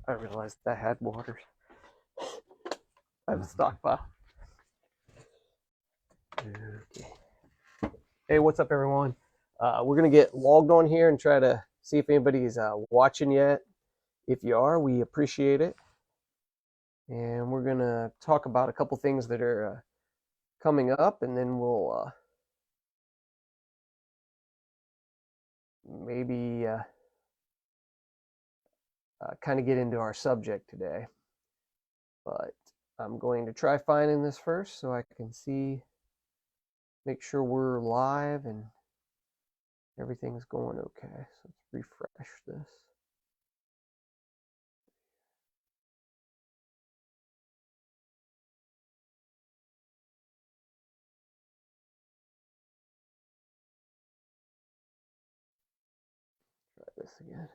I realized that had water. I have a stockpile. Okay. Hey, what's up, everyone? We're going to get logged on here and try to see if anybody's watching yet. If you are, we appreciate it. And we're going to talk about a couple things that are coming up, and then we'll maybe kind of get into our subject today. But I'm going to try finding this first so I can see, make sure we're live and everything's going okay. So let's refresh this. Try this again.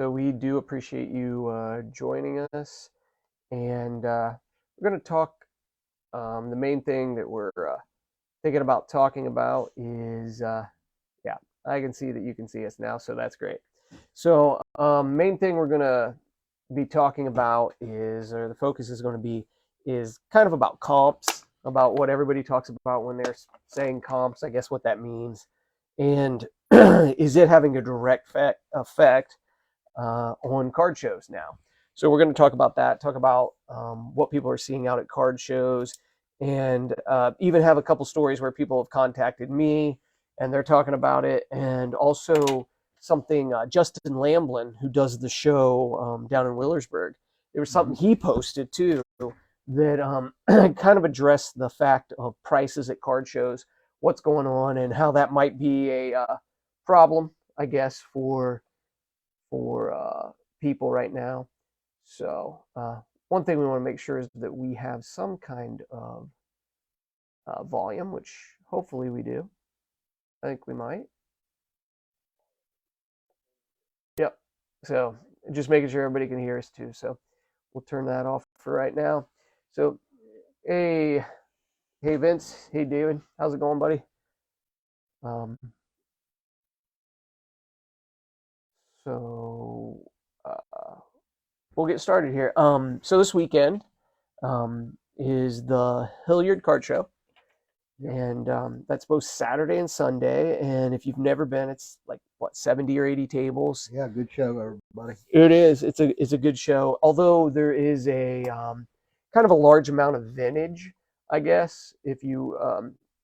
So we do appreciate you joining us, and we're going to talk. The main thing that we're thinking about talking about is, yeah, I can see that you can see us now, so that's great. So main thing we're going to be talking about is, or the focus is going to be, is kind of about comps, about what everybody talks about when they're saying comps, I guess what that means, and is it having a direct effect on card shows now. So we're going to talk about that, talk about what people are seeing out at card shows, and even have a couple stories where people have contacted me and they're talking about it, and also something Justin Lamblin, who does the show down in Willersburg, there was something he posted too that kind of addressed the fact of prices at card shows, what's going on, and how that might be a problem, I guess, for people right now. So one thing we want to make sure is that we have some kind of volume, which hopefully we do. I think we might. Yep. So just making sure everybody can hear us too. So we'll turn that off for right now. So hey Vince, hey David, how's it going, buddy? So we'll get started here. So this weekend is the Hilliard Card Show, and that's both Saturday and Sunday. And if you've never been, it's like what, 70 or 80 tables. Yeah, good show, everybody. It is. It's a good show. Although there is a kind of a large amount of vintage, I guess. If you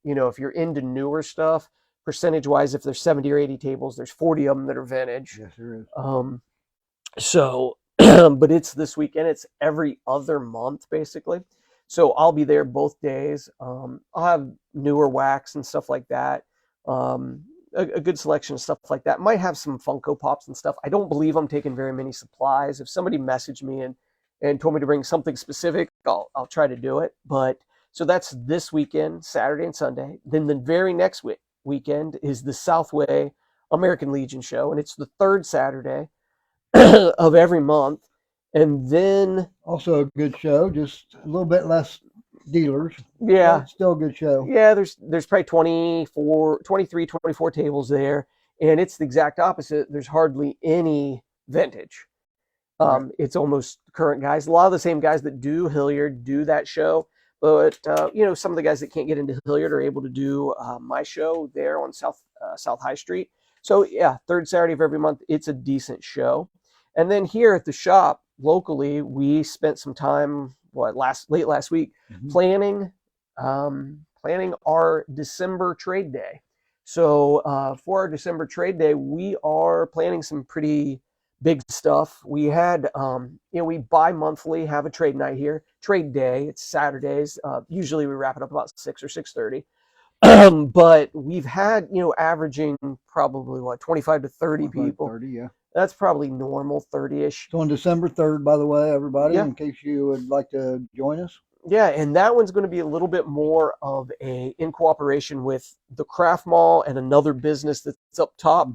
if you're into newer stuff, percentage wise, if there's 70 or 80 tables, there's 40 of them that are vintage. Yes, there is. So, but it's this weekend. It's every other month, basically. So I'll be there both days. I'll have newer wax and stuff like that. A good selection of stuff like that. Might have some Funko Pops and stuff. I don't believe I'm taking very many supplies. If somebody messaged me and told me to bring something specific, I'll try to do it. But so that's this weekend, Saturday and Sunday. Then the very next weekend is the Southway American Legion show, and it's the third Saturday of every month. And then also a good show, just a little bit less dealers. Yeah, but still a good show. Yeah, there's probably 23, 24 tables there, and it's the exact opposite. There's hardly any vintage. Right. It's almost current guys. A lot of the same guys that do Hilliard do that show, but some of the guys that can't get into Hilliard are able to do my show there on South High Street. So yeah, third Saturday of every month, it's a decent show. And then here at the shop locally, we spent some time late last week planning our December trade day. So for our December trade day, we are planning some pretty big stuff. We had we bi-monthly have a trade night here, trade day. It's Saturdays. Usually we wrap it up about 6 or 6:30. But we've had averaging probably 25 to 30 people. 30, yeah. That's probably normal, 30-ish. So on December 3rd, by the way, everybody, Yeah. in case you would like to join us. Yeah, and that one's going to be a little bit more of in cooperation with the Craft Mall and another business that's up top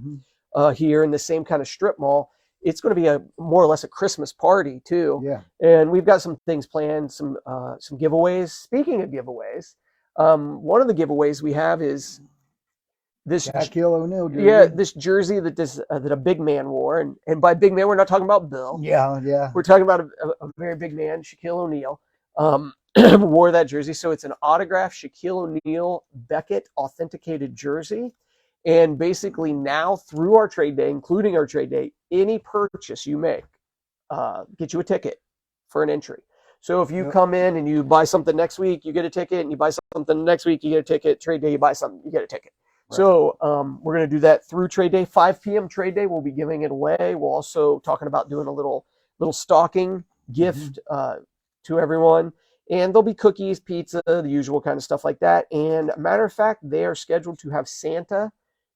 here in the same kind of strip mall. it's going to be a more or less a Christmas party too. Yeah. And we've got some things planned, some giveaways. Speaking of giveaways, one of the giveaways we have is this Shaquille O'Neal yeah, jersey. this jersey that a big man wore, and by big man we're not talking about Bill. Yeah, yeah. We're talking about a very big man, Shaquille O'Neal. Wore that jersey, so it's an autographed Shaquille O'Neal Beckett authenticated jersey. And basically now through our trade day, including our trade day, any purchase you make get you a ticket for an entry. So if you Yep. come in and you buy something next week, you get a ticket, and you buy something next week, you get a ticket. Trade day, you buy something, you get a ticket. Right. So we're going to do that through trade day. 5 p.m. trade day, we'll be giving it away. We'll also talking about doing a little stocking gift to everyone. And there'll be cookies, pizza, the usual kind of stuff like that. And matter of fact, they are scheduled to have Santa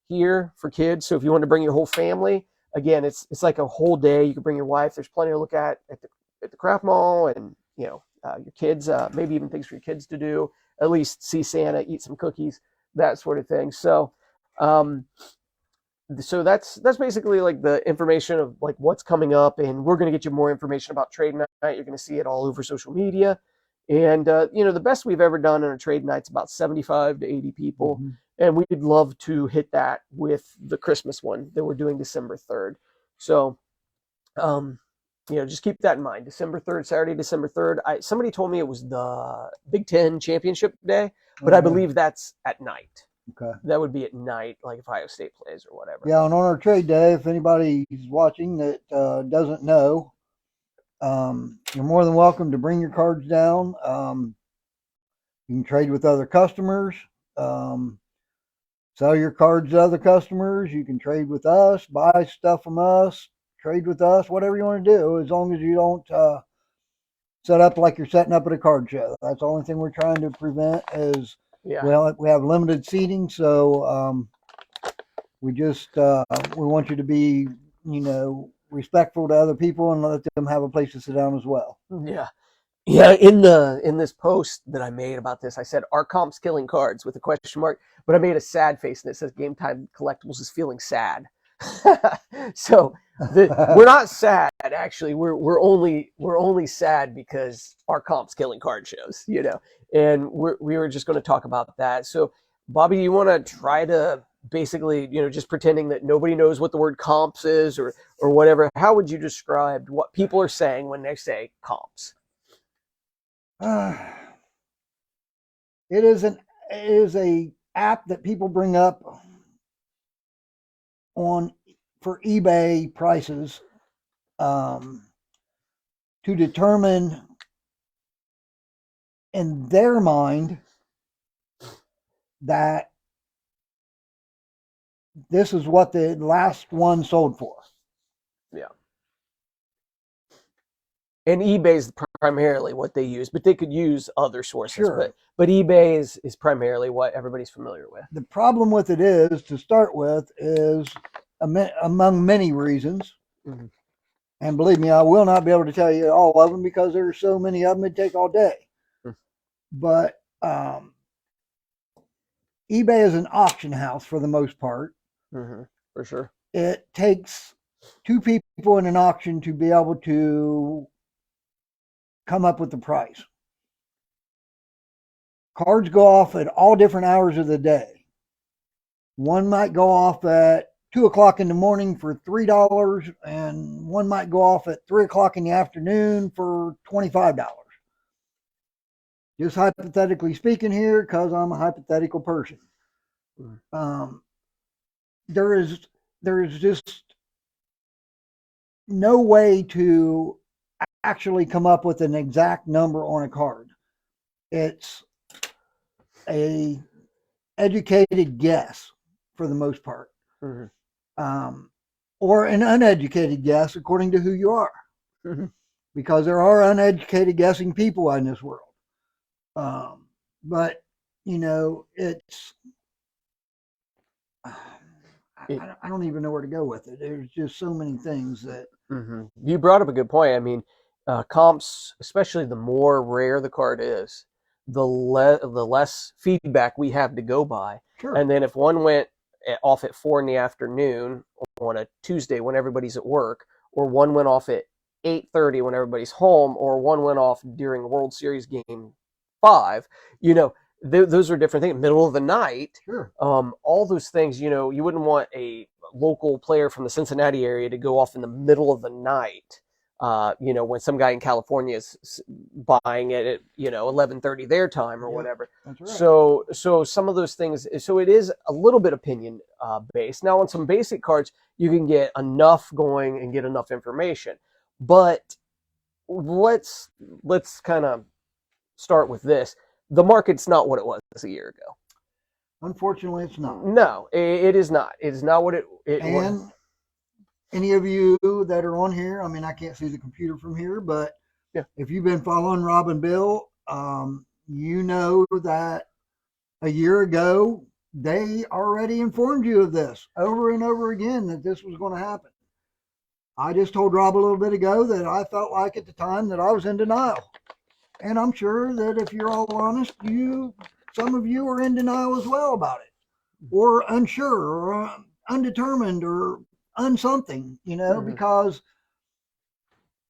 here for kids. So if you want to bring your whole family, again, it's like a whole day. You can bring your wife. There's plenty to look at the craft mall, and your kids, maybe even things for your kids to do. At least see Santa, eat some cookies, that sort of thing. So that's basically like the information of like what's coming up, and we're going to get you more information about trade night. You're going to see it all over social media. And the best we've ever done on a trade night's about 75 to 80 people. And we'd love to hit that with the Christmas one that we're doing December 3rd. So, just keep that in mind. December 3rd, Saturday, December 3rd. Somebody told me it was the Big Ten championship day, but I believe that's at night. Okay. That would be at night, like if Ohio State plays or whatever. Yeah, and on our trade day, if anybody's watching that doesn't know, you're more than welcome to bring your cards down. You can trade with other customers, sell your cards to other customers. You can trade with us, buy stuff from us, trade with us, whatever you want to do, as long as you don't set up like you're setting up at a card show. That's the only thing we're trying to prevent is, well, we have limited seating, so we just we want you to be, respectful to other people and let them have a place to sit down as well. Yeah. Yeah, in this post that I made about this, I said, "Are comps killing cards?" with a question mark, but I made a sad face and it says, "Game Time Collectibles is feeling sad." So we're not sad, actually. We're only sad because our comps killing card shows, and we were just going to talk about that. So, Bobby, you want to try to basically, just pretending that nobody knows what the word comps is or whatever. How would you describe what people are saying when they say comps? It is a app that people bring up for eBay prices to determine in their mind that this is what the last one sold for. Yeah. And eBay is primarily what they use, but they could use other sources. Sure. But eBay is primarily what everybody's familiar with. The problem with it is, to start with, is among many reasons. Mm-hmm. And believe me, I will not be able to tell you all of them because there's so many of them, it'd take all day. Mm-hmm. But eBay is an auction house for the most part. Mm-hmm. For sure. It takes two people in an auction to be able to come up with the price. Cards go off at all different hours of the day. One might go off at 2 o'clock in the morning for $3, and one might go off at 3 o'clock in the afternoon for $25. Just hypothetically speaking here, because I'm a hypothetical person. There is just no way to actually come up with an exact number on a card. It's a educated guess for the most part. Mm-hmm. Or an uneducated guess according to who you are. Mm-hmm. Because there are uneducated guessing people in this world. But it's I don't even know where to go with it. There's just so many things that. Mm-hmm. You brought up a good point. I mean, comps, especially the more rare the card is, the less feedback we have to go by. Sure. And then if one went off at 4 in the afternoon on a Tuesday when everybody's at work, or one went off at 8:30 when everybody's home, or one went off during World Series game 5. Those are different things. Middle of the night, Sure. all those things. You wouldn't want a local player from the Cincinnati area to go off in the middle of the night. When some guy in California is buying it at 11:30 their time or Yep, whatever. that's right. So some of those things. So it is a little bit opinion based. Now on some basic cards, you can get enough going and get enough information. But let's kind of start with this. The market's not what it was a year ago. Unfortunately, it's not. No, it is not. It is not what it was. And any of you that are on here, I mean, I can't see the computer from here, but Yeah. if you've been following Rob and Bill, you know that a year ago, they already informed you of this over and over again that this was going to happen. I just told Rob a little bit ago that I felt like at the time that I was in denial. And I'm sure that if you're all honest, some of you are in denial as well about it, or unsure, or undetermined, or unsomething, because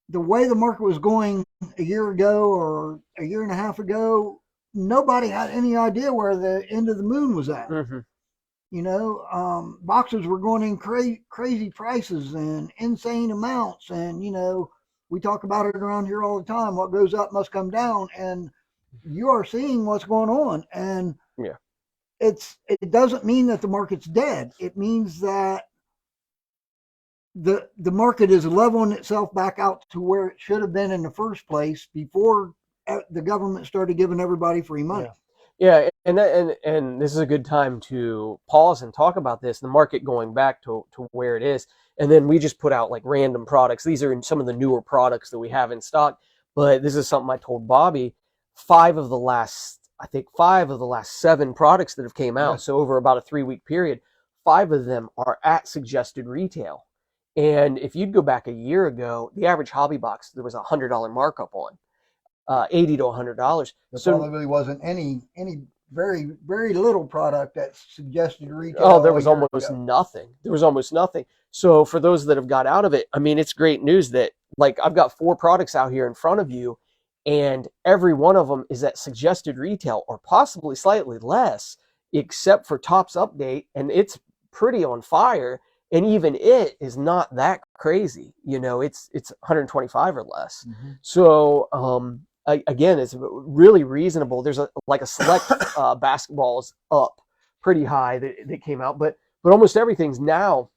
the way the market was going a year ago or a year and a half ago, nobody had any idea where the end of the moon was at. Mm-hmm. Boxes were going in crazy prices and insane amounts. And, we talk about it around here all the time. What goes up must come down. And you are seeing what's going on. And yeah, it doesn't mean that the market's dead. It means that the market is leveling itself back out to where it should have been in the first place before the government started giving everybody free money. Yeah, and this is a good time to pause and talk about this. The market going back to where it is, and then we just put out like random products. These are some of the newer products that we have in stock. But this is something I told Bobby. I think five of the last 7 products that have came out. Yeah. So over about a 3-week period, 5 of them are at suggested retail. And if you'd go back a year ago, the average hobby box there was $100 markup on. $80 to $100. There probably wasn't any very, very little product that suggested retail. Oh, there was almost nothing. There was almost nothing. So for those that have got out of it, I mean, it's great news that like I've got 4 products out here in front of you, and every one of them is at suggested retail or possibly slightly less, except for Topps Update, and it's pretty on fire. And even it is not that crazy. It's 125 or less. Mm-hmm. So again, it's really reasonable. There's a select basketballs up pretty high that came out, but almost everything's now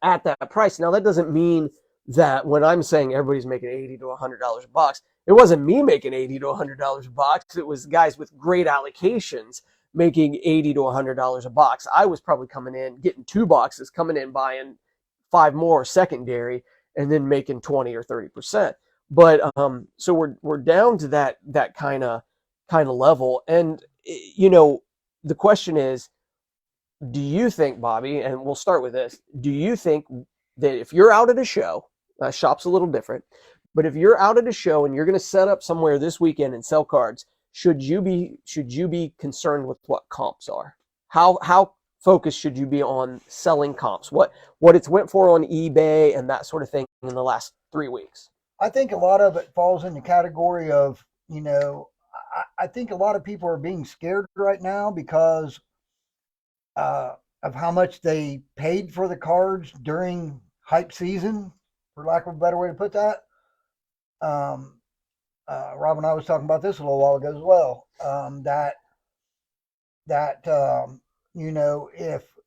at that price. Now that doesn't mean that when I'm saying everybody's making $80 to $100 a box, it wasn't me making $80 to $100 a box. It was guys with great allocations making $80 to $100 a box. I was probably coming in, getting 2 boxes, coming in buying 5 more secondary, and then making 20 or 30%. But so we're down to that kind of level. And the question is, do you think, Bobby, and we'll start with this, do you think that if you're out at a show, shop's a little different, but if you're out at a show and you're going to set up somewhere this weekend and sell cards, should you be concerned with what comps are? How focused should you be on selling comps? What it's went for on eBay and that sort of thing in the last 3 weeks? I think a lot of it falls in the category of, I think a lot of people are being scared right now because of how much they paid for the cards during hype season, for lack of a better way to put that. Rob and I was talking about this a little while ago as well.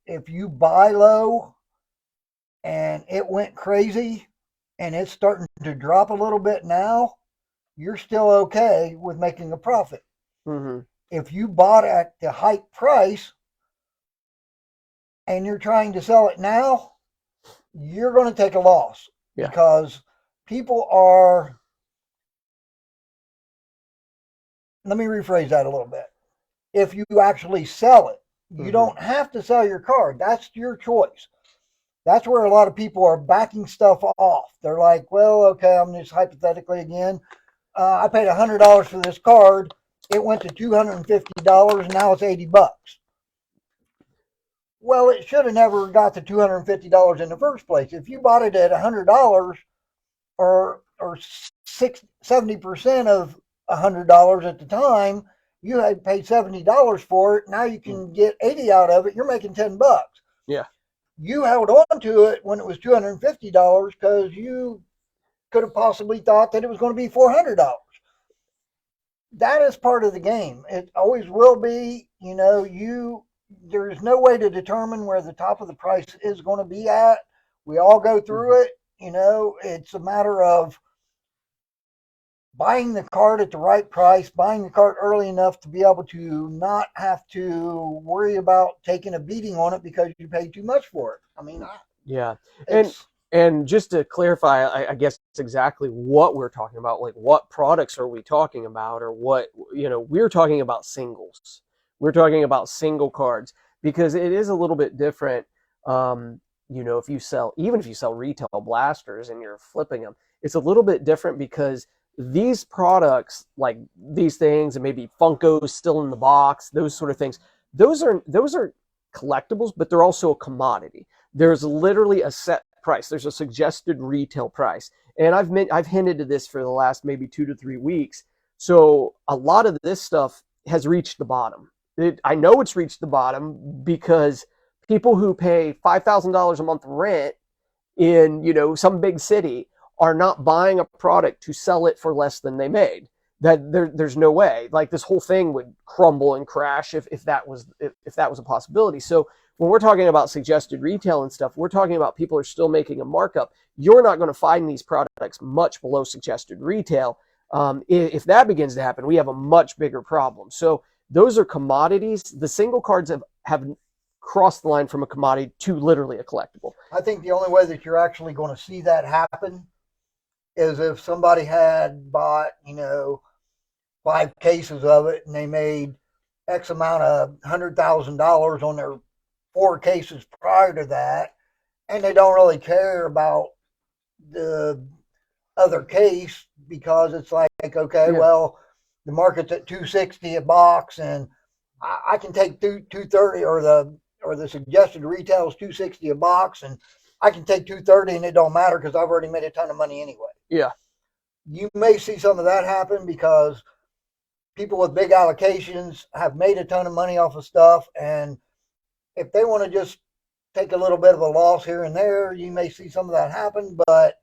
If you buy low and it went crazy and it's starting to drop a little bit now, you're still okay with making a profit. Mm-hmm. If you bought at the hype price and you're trying to sell it now, you're going to take a loss. Yeah. Because people are, let me rephrase that a little bit. If you actually sell it, you don't have to sell your card. That's your choice. That's where a lot of people are backing stuff off. They're like, well, okay, I'm just hypothetically again. I paid $100 for this card. It went to $250, and now it's $80. Well, it should have never got to $250 in the first place. If you bought it at $100 or 70% of $100 at the time, you had paid $70 for it. Now you can get 80 out of it. You're making $10. Yeah. You held on to it when it was $250 because you could have possibly thought that it was going to be $400. That is part of the game. It always will be. There's no way to determine where the top of the price is going to be at. We all go through it. It's a matter of buying the card at the right price, buying the card early enough to be able to not have to worry about taking a beating on it because you paid too much for it. I mean, yeah. And just to clarify, I guess it's exactly what we're talking about. Like, what products are we talking about, or what, we're talking about singles. We're talking about single cards because it is a little bit different. If you sell retail blasters and you're flipping them, it's a little bit different because these products, like these things, and maybe Funko's still in the box, those sort of things, those are collectibles, but they're also a commodity. There's literally a set price. There's a suggested retail price. And I've hinted to this for the last maybe 2 to 3 weeks. So a lot of this stuff has reached the bottom. I know it's reached the bottom because people who pay $5,000 a month rent in, some big city are not buying a product to sell it for less than they made. There's no way. Like, this whole thing would crumble and crash if that was a possibility. So when we're talking about suggested retail and stuff, we're talking about people are still making a markup. You're not going to find these products much below suggested retail. If that begins to happen, we have a much bigger problem. So those are commodities. The single cards have crossed the line from a commodity to literally a collectible. I think the only way that you're actually going to see that happen is if somebody had bought, 5 cases of it and they made X amount of $100,000 on their 4 cases prior to that, and they don't really care about the other case because it's like, okay, well, the market's at $260 a box, and I can take $230, or the suggested retail is $260 a box, and I can take $230 and it don't matter because I've already made a ton of money anyway. Yeah. You may see some of that happen because people with big allocations have made a ton of money off of stuff, and if they want to just take a little bit of a loss here and there, you may see some of that happen. But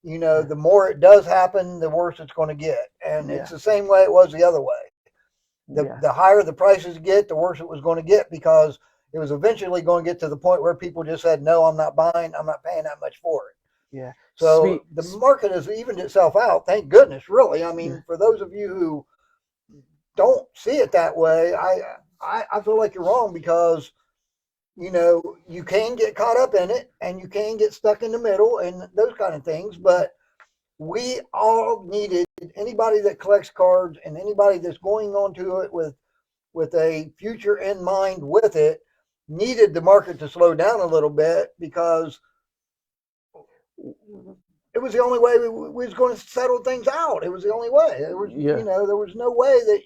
the more it does happen, the worse it's going to get, and it's the same way it was the other way. The higher the prices get, the worse it was going to get, because it was eventually going to get to the point where people just said, no, I'm not buying, I'm not paying that much for it. Yeah. So the market has evened itself out. Thank goodness, really. I mean, for those of you who don't see it that way, I feel like you're wrong, because you can get caught up in it and you can get stuck in the middle and those kind of things. But we all needed, anybody that collects cards and anybody that's going on to it with a future in mind with it, needed the market to slow down a little bit, because it was the only way we was going to settle things out. It was the only way. There was, there was no way that,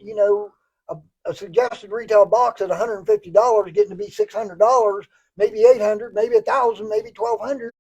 a suggested retail box at $150 getting to be $600, maybe $800, maybe $1,000, maybe $1,200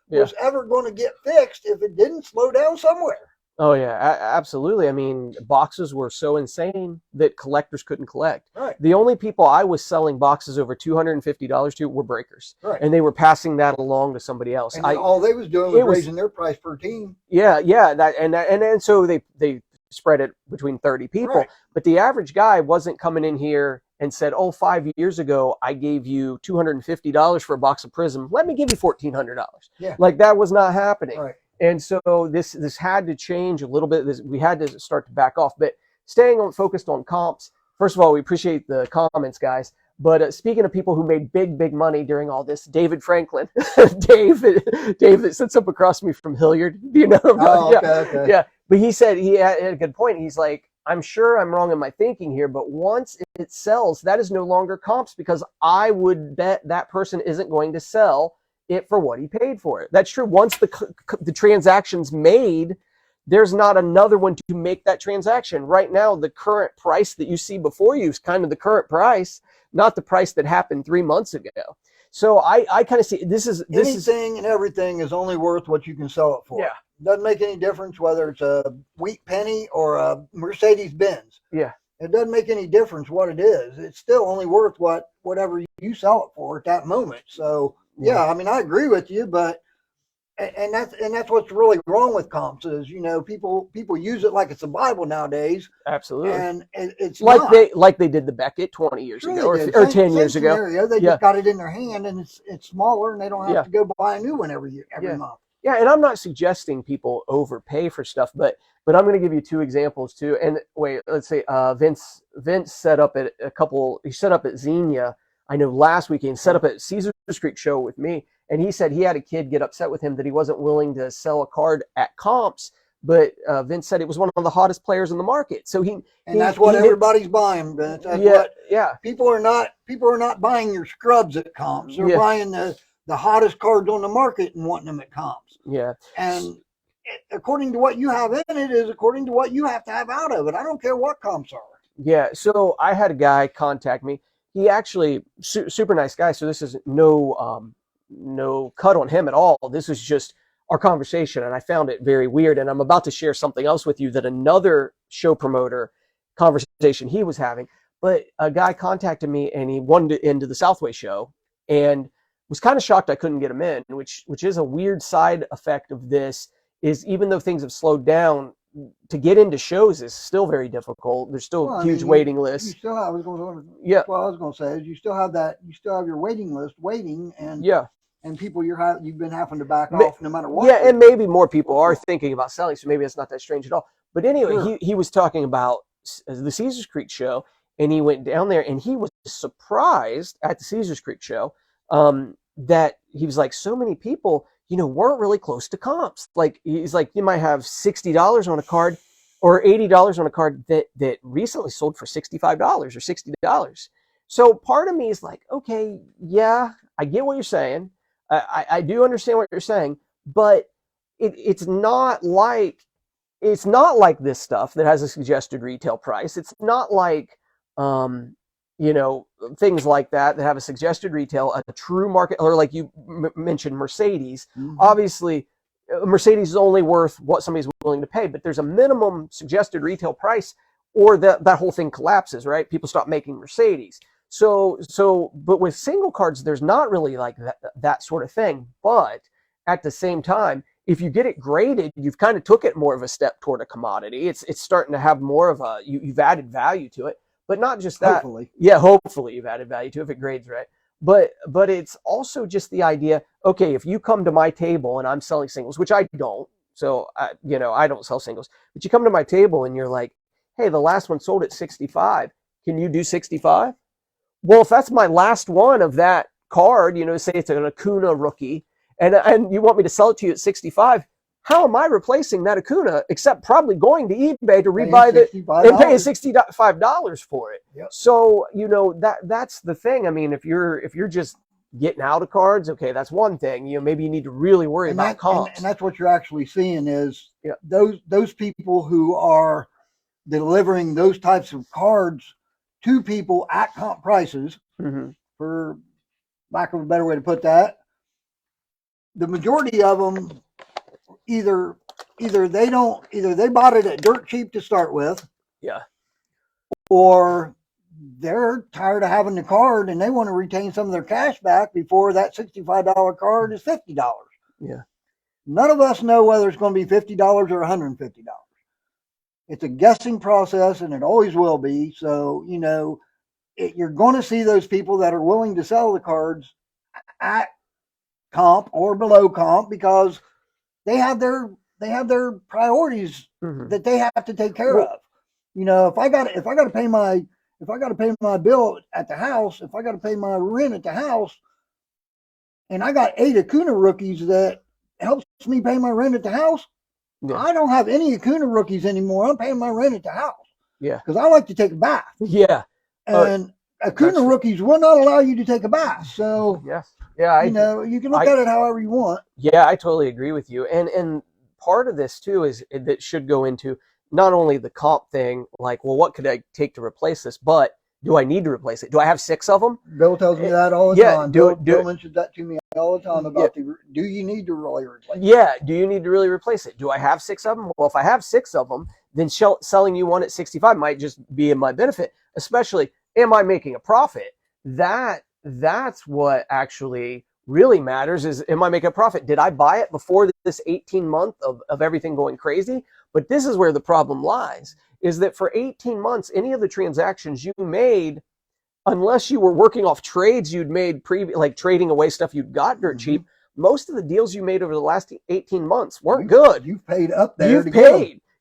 was ever going to get fixed if it didn't slow down somewhere. Oh yeah, absolutely. I mean, boxes were so insane that collectors couldn't collect. Right. The only people I was selling boxes over $250 to were breakers, right, and they were passing that along to somebody else. And all they was doing was raising their price per team. Yeah, and so they spread it between 30 people. Right. But the average guy wasn't coming in here and said, "Oh, 5 years ago I gave you $250 for a box of Prism. Let me give you $1,400." Yeah. Like, that was not happening. Right. And so this had to change a little bit. We had to start to back off. But staying focused on comps, first of all, we appreciate the comments, guys. But speaking of people who made big money during all this, David Franklin, Dave that sits up across me from Hilliard. Do you know him? Oh, okay. Yeah. But he said, he had a good point. He's like, I'm sure I'm wrong in my thinking here, but once it sells, that is no longer comps, because I would bet that person isn't going to sell it for what he paid for it. That's true. Once the transaction's made, there's not another one to make that transaction. Right now, the current price that you see before you is kind of the current price, not the price that happened 3 months ago. So I kind of see anything and everything is only worth what you can sell it for. Yeah. Doesn't make any difference whether it's a wheat penny or a Mercedes Benz. Yeah. It doesn't make any difference what it is. It's still only worth whatever you sell it for at that moment. So yeah, I mean, I agree with you, but and that's what's really wrong with comps is, people use it like it's a Bible nowadays. Absolutely. And it's like not. they did the Beckett 20 years Really ago or same 10 years ago. Scenario. They just got it in their hand and it's smaller and they don't have to go buy a new one every month. Yeah, and I'm not suggesting people overpay for stuff, but I'm going to give you two examples too. And wait, let's say Vince set up at he set up at Xenia, I know last weekend, set up at Caesars Creek show with me, and he said he had a kid get upset with him that he wasn't willing to sell a card at comps, but Vince said it was one of the hottest players in the market. So that's what everybody's buying, Vince. People are not buying your scrubs at comps. They're buying the hottest cards on the market and wanting them at comps. Yeah. And according to what you have in it is according to what you have to have out of it. I don't care what comps are. Yeah. So I had a guy contact me. He actually super nice guy. So this is no cut on him at all. This is just our conversation, and I found it very weird. And I'm about to share something else with you that another show promoter conversation he was having. But a guy contacted me, and he wanted into the Southway show, and was kind of shocked I couldn't get him in, which is a weird side effect of this. Is even though things have slowed down, to get into shows is still very difficult. There's still huge waiting lists. You still have, what I was going to say is you still have your waiting list waiting, and people you've been having to back off no matter what. Yeah, and maybe more people are thinking about selling, so maybe it's not that strange at all. But anyway, he was talking about the Caesars Creek show, and he went down there, and he was surprised at the Caesars Creek show that he was like, so many people weren't really close to comps. Like, he's like, you might have $60 on a card or $80 on a card that recently sold for $65 or $60. So part of me is like, okay, yeah, I get what you're saying. I do understand what you're saying, but it's not like this stuff that has a suggested retail price. It's not like, things like that have a suggested retail, a true market, or like you mentioned, Mercedes. Mm-hmm. Obviously, Mercedes is only worth what somebody's willing to pay, but there's a minimum suggested retail price, or that whole thing collapses, right? People stop making Mercedes. But with single cards, there's not really like that sort of thing. But at the same time, if you get it graded, you've kind of took it more of a step toward a commodity. It's starting to have more of you've added value to it. But not just that. Hopefully. Yeah, hopefully you've added value to it if it grades right. But it's also just the idea, okay, if you come to my table and I'm selling singles, which I don't, so I don't sell singles, but you come to my table and you're like, hey, the last one sold at 65. Can you do 65? Well, if that's my last one of that card, say it's an Acuna rookie, and you want me to sell it to you at 65, how am I replacing that Acuna except probably going to eBay to rebuy and paying $65 for it? Yep. So that's the thing. I mean, if you're just getting out of cards, okay, that's one thing. Maybe you need to really worry about comps. And that's what you're actually seeing is those people who are delivering those types of cards to people at comp prices, mm-hmm. for lack of a better way to put that. The majority of them either they bought it at dirt cheap to start with, or they're tired of having the card and they want to retain some of their cash back before that $65 card is $50. Yeah. None of us know whether it's going to be $50 or $150. It's a guessing process, and it always will be. So you're going to see those people that are willing to sell the cards at comp or below comp because they have their priorities, mm-hmm. that they have to take care of. If I got to pay my bill at the house, if I got to pay my rent at the house, and I got 8 Acuna rookies that helps me pay my rent at the house, I don't have any Acuna rookies anymore. I'm paying my rent at the house. Yeah, because I like to take a bath. Yeah, and Acuna rookies will not allow you to take a bath. So yes. Yeah, you can look at it however you want. Yeah, I totally agree with you. And part of this too is that should go into not only the comp thing, like, well, what could I take to replace this, but do I need to replace it? Do I have 6 of them? Bill tells me that all the Yeah, time. do Bill mentions that to me all the time yeah, about do you need to really replace it? yeah. Do you need to really replace it? Do I have 6 of them? Well, if I have 6 of them, then selling you one at 65 might just be in my benefit. Especially, am I making a profit? That's what actually really matters is, am I making a profit? Did I buy it before this 18 month of everything going crazy? But this is where the problem lies, is that for 18 months, any of the transactions you made, unless you were working off trades you'd made like trading away stuff you'd got dirt cheap, most of the deals you made over the last 18 months weren't good. You've paid up there.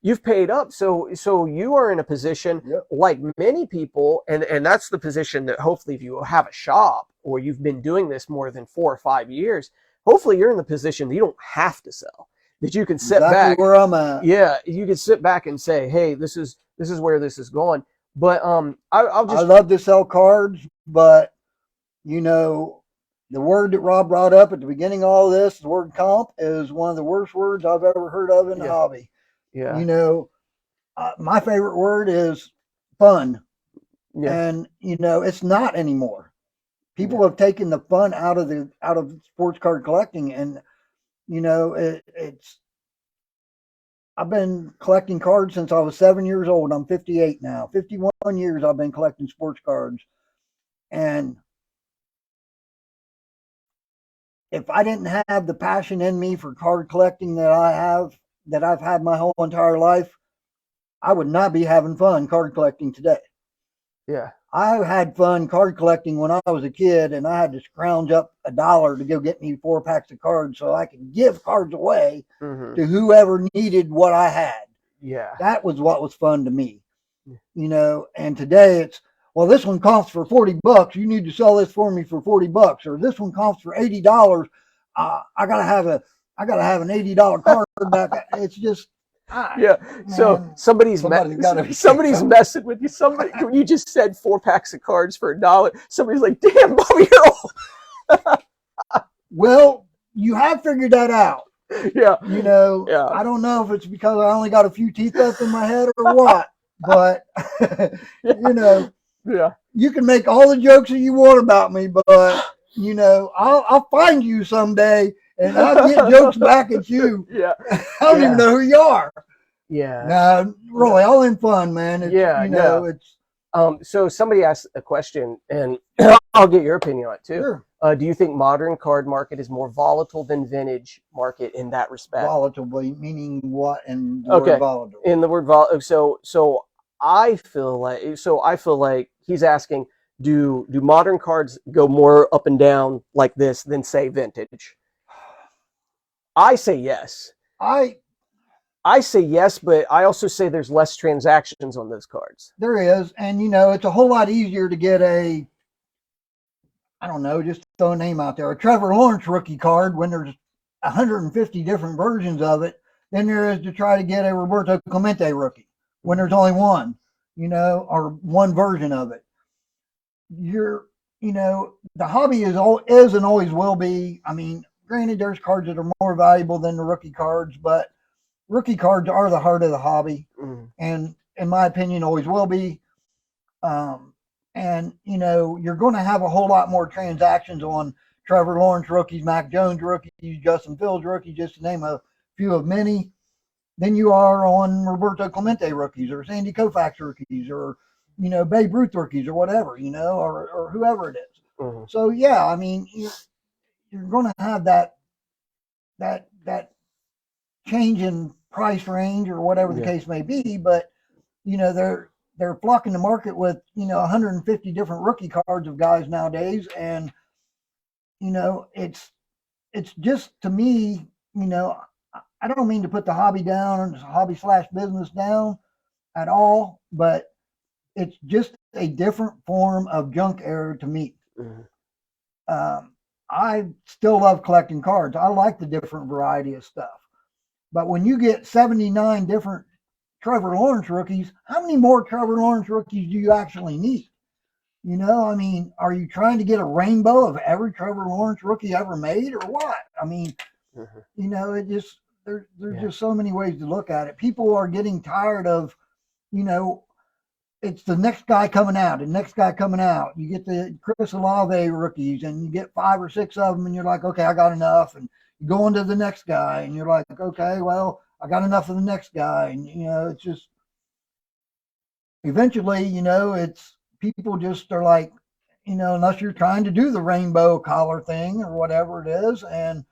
You've paid up. So you are in a position, like many people, and that's the position that hopefully if you have a shop or you've been doing this more than 4 or 5 years, hopefully you're in the position that you don't have to sell, that you can sit back. Where I'm at. Yeah, you can sit back and say, hey, this is where this is going. But I love to sell cards, but you know, the word that Rob brought up at the beginning of all this, the word comp, is one of the worst words I've ever heard of in the hobby. Yeah. You know, my favorite word is fun. Yeah. And you know, it's not anymore. People have taken the fun out of sports card collecting, and you know, it's. I've been collecting cards since I was 7 years old. I'm 58 now. 51 years I've been collecting sports cards. And if I didn't have the passion in me for card collecting that I've had my whole entire life, I would not be having fun card collecting today. Yeah. I had fun card collecting when I was a kid, and I had to scrounge up $1 to go get me 4 packs of cards so I could give cards away to whoever needed what I had. Yeah. That was what was fun to me. You know, and today it's, well, this one costs for $40. You need to sell this for me for $40, or this one costs for $80. I gotta have an $80 card back. It's just, yeah. Man, so somebody's messing with you. Somebody, when you just said 4 packs of cards for $1, somebody's like, "Damn, Bobby, you're old." Well, you have figured that out. Yeah. You know, I don't know if it's because I only got a few teeth left in my head or what, but you know, you can make all the jokes that you want about me, but you know, I'll find you someday and I'll get jokes back at you. Yeah. I don't even know who you are. Yeah. No, really, all in fun, man. It's, you know, it's. So somebody asked a question, and I'll get your opinion on it too. Sure. Do you think modern card market is more volatile than vintage market in that respect? Volatile, meaning what? In the word volatile. In the word volatile. So I feel like he's asking, do modern cards go more up and down like this than say vintage? I say yes. I say yes, but I also say there's less transactions on those cards. There is, and you know, it's a whole lot easier to get I don't know, just throw a name out there, a Trevor Lawrence rookie card when there's 150 different versions of it than there is to try to get a Roberto Clemente rookie when there's only one, you know, or one version of it. You know, the hobby is and always will be. I mean, granted, there's cards that are more valuable than the rookie cards, but rookie cards are the heart of the hobby, and in my opinion, always will be. And you know, you're going to have a whole lot more transactions on Trevor Lawrence rookies, Mac Jones rookies, Justin Fields rookies, just to name a few of many, than you are on Roberto Clemente rookies or Sandy Koufax rookies or, you know, Babe Ruth rookies or whatever, you know, or whoever it is. So yeah, I mean, you're going to have that change in price range or whatever the case may be, but you know, they're flocking the market with, you know, 150 different rookie cards of guys nowadays, and you know, it's just, to me, you know, I don't mean to put the hobby down, hobby / business down at all, but it's just a different form of junk error to me. I still love collecting cards. I like the different variety of stuff. But when you get 79 different Trevor Lawrence rookies, how many more Trevor Lawrence rookies do you actually need? You know, I mean, are you trying to get a rainbow of every Trevor Lawrence rookie ever made or what? I mean, you know, there's Yeah. just so many ways to look at it. People are getting tired of, you know, it's the next guy coming out, the next guy coming out. You get the Chris Olave rookies, and you get 5 or 6 of them, and you're like, okay, I got enough. And you go on to the next guy, and you're like, okay, well, I got enough of the next guy. And it's just eventually, it's people just are like, unless you're trying to do the rainbow collar thing or whatever it is, and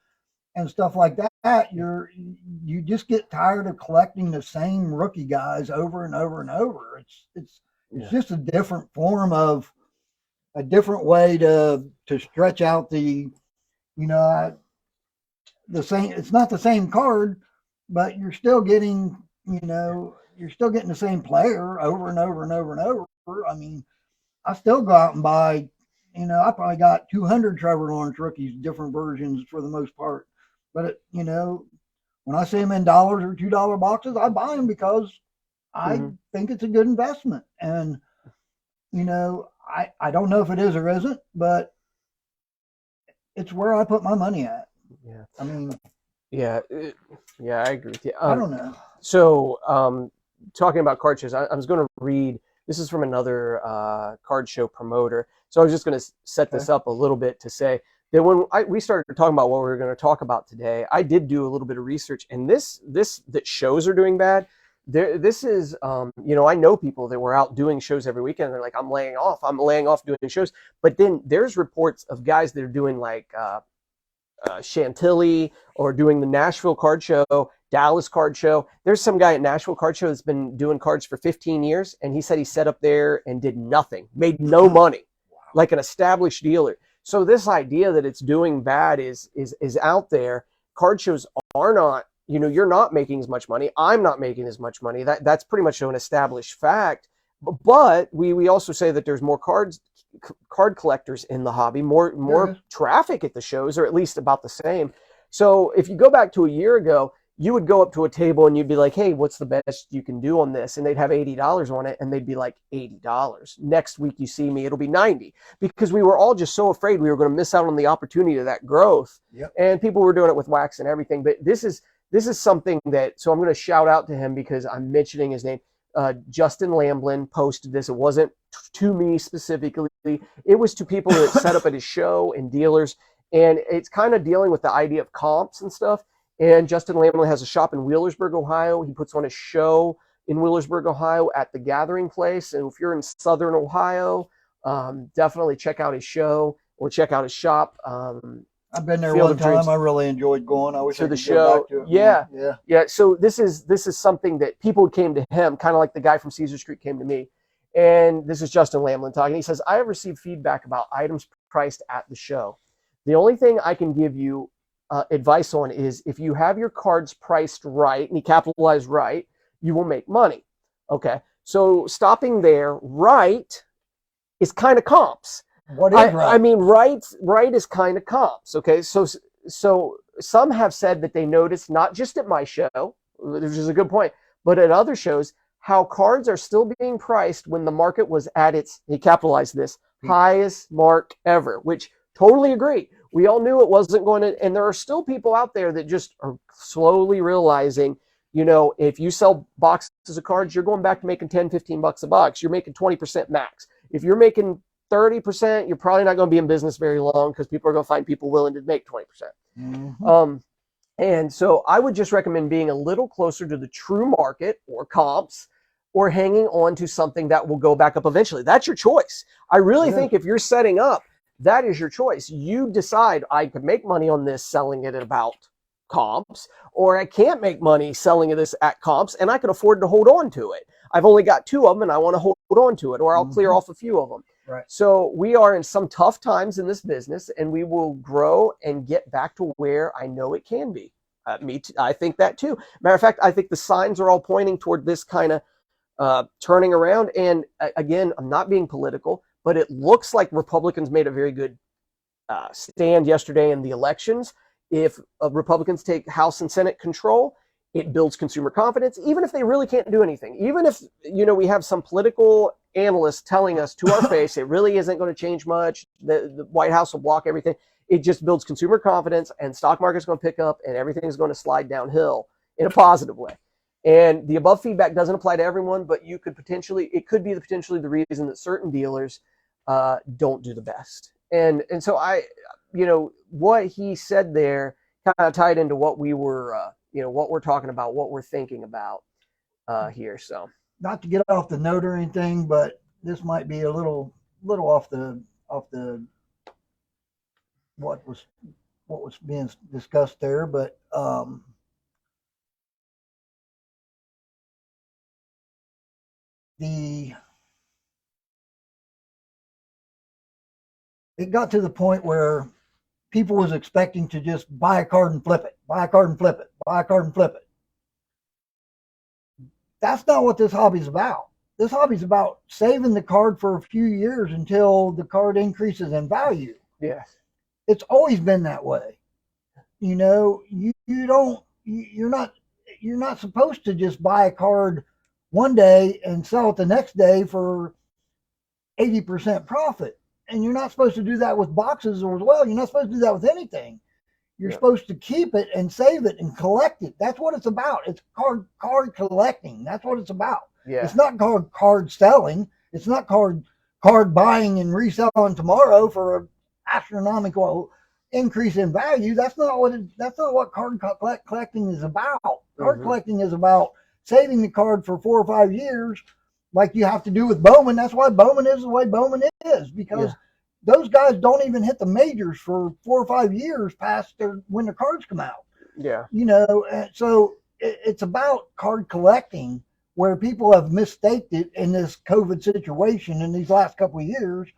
stuff like that, you just get tired of collecting the same rookie guys over and over and over. It's Yeah. just a different form of a different way to stretch out you know the same. It's not the same card, but you're still getting the same player over and over and over and over. I mean, I still go out and buy. I probably got 200 Trevor Lawrence rookies, different versions for the most part. But when I see them in dollars or $2 boxes, I buy them because I Hmm. think it's a good investment. And I don't know if it is or isn't, but it's where I put my money at. Yeah. I mean, Yeah. Yeah. I agree with you. I don't know. So, talking about card shows, I was going to read. This is from another card show promoter. So I was just going to set Okay. this up a little bit to say that when we started talking about what we were going to talk about today, I did do a little bit of research, and this that shows are doing bad. This is, I know people that were out doing shows every weekend. They're like, I'm laying off. I'm laying off doing shows. But then there's reports of guys that are doing like Chantilly or doing the Nashville Card Show, Dallas Card Show. There's some guy at Nashville Card Show that's been doing cards for 15 years, and he said he set up there and did nothing, made no money, like an established dealer. So this idea that it's doing bad is out there. Card shows are not, you're not making as much money. I'm not making as much money. That's pretty much an established fact. But we also say that there's more card collectors in the hobby, more traffic at the shows, or at least about the same. So if you go back to a year ago, you would go up to a table and you'd be like, hey, what's the best you can do on this? And they'd have $80 on it, and they'd be like, $80. Next week you see me, it'll be 90, because we were all just so afraid we were going to miss out on the opportunity of that growth. Yep. And people were doing it with wax and everything. But this is something that, so I'm going to shout out to him because I'm mentioning his name. Justin Lamblin posted this. It wasn't to me specifically. It was to people that set up at his show and dealers. And it's kind of dealing with the idea of comps and stuff. And Justin Lamblin has a shop in Wheelersburg, Ohio. He puts on a show in Wheelersburg, Ohio at the Gathering Place. And if you're in Southern Ohio, definitely check out his show or check out his shop. I've been there one time. I really enjoyed going. I wish I could go back to it. Yeah. So this is something that people came to him, kind of like the guy from Caesar Street came to me. And this is Justin Lamblin talking. He says, I have received feedback about items priced at the show. The only thing I can give you advice on is if you have your cards priced right, and he capitalized right, you will make money. Okay. So stopping there, right is kind of comps. What is right? I mean, right is kind of comps. Okay, so some have said that they noticed not just at my show, which is a good point, but at other shows, how cards are still being priced when the market was at its, he capitalized this, highest mark ever, which totally agree. We all knew it wasn't going to, and there are still people out there that just are slowly realizing, if you sell boxes of cards, you're going back to making 10, 15 bucks a box. You're making 20% max. If you're making 30%, you're probably not going to be in business very long because people are going to find people willing to make 20%. Mm-hmm. And so I would just recommend being a little closer to the true market or comps, or hanging on to something that will go back up eventually. That's your choice. I really think if you're setting up, that is your choice. You decide, I could make money on this selling it at about comps, or I can't make money selling this at comps, and I can afford to hold on to it. I've only got 2 of them and I want to hold on to it, or I'll clear off a few of them. Right. So we are in some tough times in this business, and we will grow and get back to where I know it can be. I think that too. Matter of fact, I think the signs are all pointing toward this kind of turning around. And again, I'm not being political, but it looks like Republicans made a very good stand yesterday in the elections. If Republicans take House and Senate control, it builds consumer confidence, even if they really can't do anything. Even if, we have some political analysts telling us to our face, it really isn't going to change much. The White House will block everything. it just builds consumer confidence, and stock market's going to pick up, and everything's going to slide downhill in a positive way. And the above feedback doesn't apply to everyone, but it could be potentially the reason that certain dealers don't do the best. And so what he said there kind of tied into what we were, what we're talking about, what we're thinking about here. So, not to get off the note or anything, but this might be a little off the what was being discussed there, but it got to the point where people was expecting to just buy a card and flip it, buy a card and flip it, buy a card and flip it. That's not what this hobby's about. This hobby's about saving the card for a few years until the card increases in value. Yes. It's always been that way. You're not supposed to just buy a card one day and sell it the next day for 80% profit. And you're not supposed to do that with boxes as well. You're not supposed to do that with anything. You're supposed to keep it and save it and collect it. That's what it's about. It's card collecting. That's what it's about. Yeah. It's not card selling. It's not card buying and reselling tomorrow for an astronomical increase in value. That's not what card collecting is about. Card collecting is about saving the card for 4 or 5 years, like you have to do with Bowman. That's why Bowman is the way Bowman is, because those guys don't even hit the majors for 4 or 5 years past when their cards come out. Yeah. So it's about card collecting, where people have mistaked it in this COVID situation in these last couple of years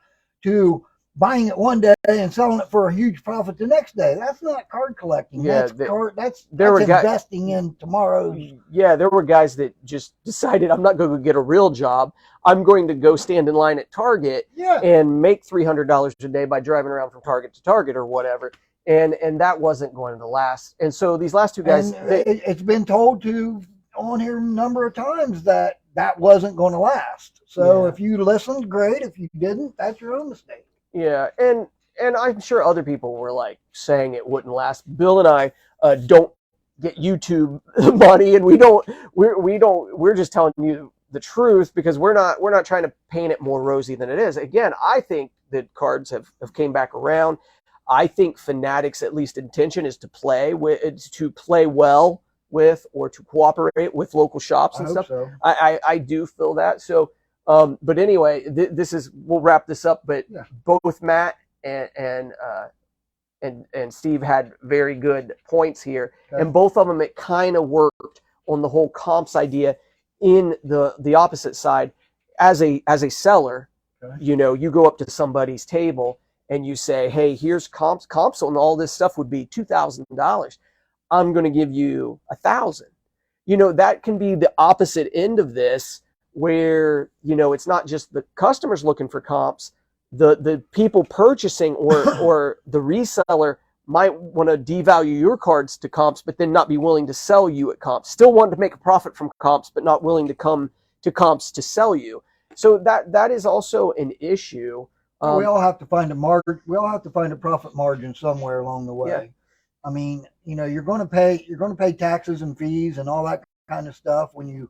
to buying it one day and selling it for a huge profit the next day. That's not card collecting. Yeah, that's investing in tomorrow's. Yeah, there were guys that just decided, I'm not going to get a real job. I'm going to go stand in line at Target and make $300 a day by driving around from Target to Target or whatever. And that wasn't going to last. And so these last two guys, it's been told to on here a number of times that wasn't going to last. So if you listened, great. If you didn't, that's your own mistake. Yeah, and I'm sure other people were like saying it wouldn't last. Bill and I don't get YouTube money, and we're just telling you the truth, because we're not trying to paint it more rosy than it is. Again, I think that cards have came back around. I think Fanatics' at least intention is to play well with, or to cooperate with local shops and stuff. So. I do feel that. So, but anyway, we'll wrap this up. But both Matt and Steve had very good points here, and both of them, it kind of worked on the whole comps idea in the opposite side. As a seller, you go up to somebody's table and you say, hey, here's comps on all this stuff would be $2,000. I'm going to give you $1,000. That can be the opposite end of this, where, it's not just the customers looking for comps. The people purchasing or the reseller might want to devalue your cards to comps, but then not be willing to sell you at comps. Still wanting to make a profit from comps, but not willing to come to comps to sell you. So that is also an issue. We all have to find a margin. We all have to find a profit margin somewhere along the way. Yeah. I mean, you're going to pay taxes and fees and all that kind of stuff when you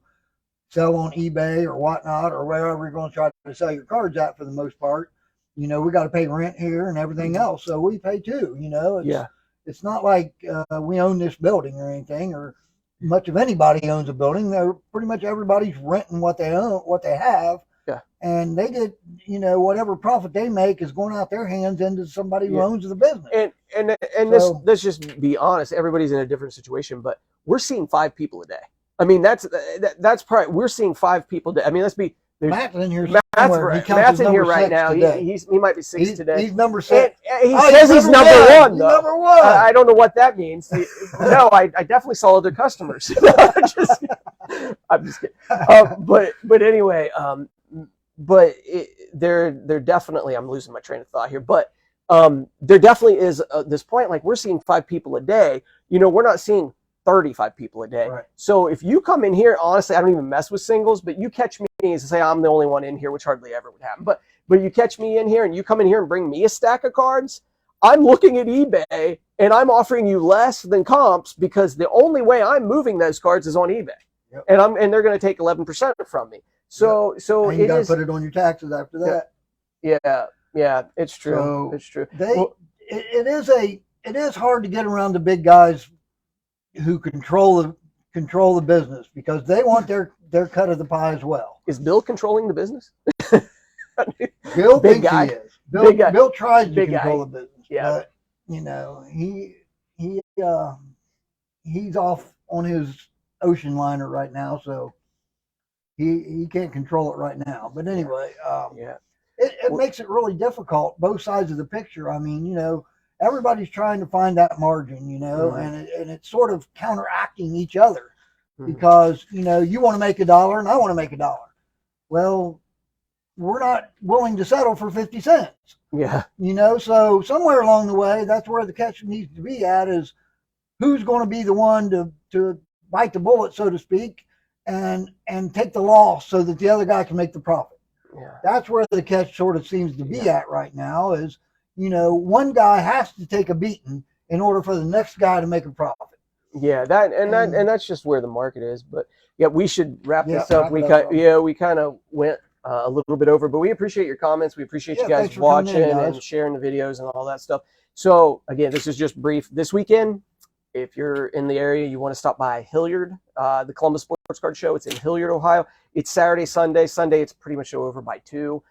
sell on eBay or whatnot, or wherever you're going to try to sell your cards at. For the most part, we got to pay rent here and everything else, so we pay too. It's not like we own this building or anything, or much of anybody owns a building. They're pretty much everybody's renting what they own, what they have. Yeah. And they get, whatever profit they make is going out their hands into somebody who owns the business. And let's just be honest. Everybody's in a different situation, but we're seeing 5 people a day. I mean, that's probably, we're seeing 5 people a day. I mean, Matt's in here. Matt's in here right now. He might be 6 today. He's number 6. He says he's number 1, though. Number 1. I don't know what that means. No, I definitely saw other customers. I'm just kidding. But anyway, they're definitely, I'm losing my train of thought here, but there definitely is this point, like we're seeing 5 people a day. We're not seeing 35 people a day. Right. So if you come in here, honestly, I don't even mess with singles, but you catch me and say I'm the only one in here, which hardly ever would happen. But you catch me in here and you come in here and bring me a stack of cards, I'm looking at eBay and I'm offering you less than comps because the only way I'm moving those cards is on eBay. Yep. And they're going to take 11% from me. So Yep. so And you it got to is. put it on your taxes after that. Yeah, it's true. So it's true. it is hard to get around the big guys who control the business because they want their cut of the pie as well. Is Bill controlling the business? Bill big thinks guy. he is. Bill tries to big control guy. the business, Yeah. but he's off on his ocean liner right now, so he can't control it right now. But anyway, it makes it really difficult, both sides of the picture. I mean, everybody's trying to find that margin, and it's sort of counteracting each other because, you want to make $1 and I want to make $1. Well, we're not willing to settle for 50 cents. Yeah. So somewhere along the way, that's where the catch needs to be at, is who's going to be the one to bite the bullet, so to speak, and take the loss so that the other guy can make the profit. Yeah. That's where the catch sort of seems to be at right now, is, one guy has to take a beating in order for the next guy to make a profit. Yeah, that's just where the market is. But yeah, we should wrap this up. We kind of went a little bit over, but we appreciate your comments. We appreciate you guys watching and sharing the videos and all that stuff. So again, this is just brief. This weekend, if you're in the area, you want to stop by Hilliard, the Columbus Sports Card Show. It's in Hilliard, Ohio. It's Saturday, Sunday. Sunday, it's pretty much over by 2.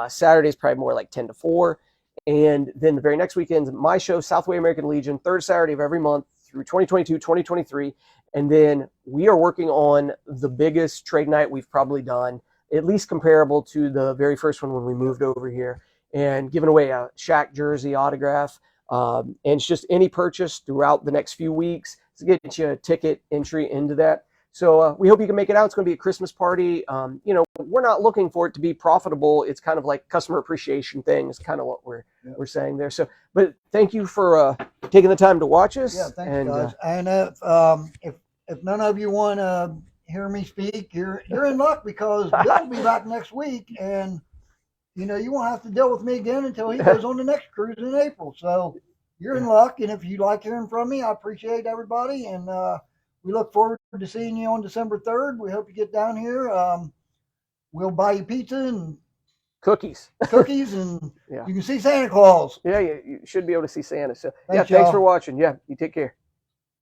Saturday is probably more like 10 to 4. And then the very next weekend, my show, Southway American Legion, third Saturday of every month through 2022, 2023. And then we are working on the biggest trade night we've probably done, at least comparable to the very first one when we moved over here, and giving away a Shaq jersey autograph. And it's just any purchase throughout the next few weeks to get you a ticket entry into that. So we hope you can make it out. It's going to be a Christmas party. We're not looking for it to be profitable. It's kind of like customer appreciation thing is kind of what we're saying there. So, but thank you for taking the time to watch us. Yeah, thanks, guys. And if none of you want to hear me speak, you're in luck, because Bill will be back next week, and you won't have to deal with me again until he goes on the next cruise in April. So you're in luck, and if you like hearing from me, I appreciate everybody, and we look forward to seeing you on December 3rd. We hope you get down here. We'll buy you pizza and cookies, and you can see Santa Claus. Yeah, you should be able to see Santa. So thanks for watching. Yeah, you take care.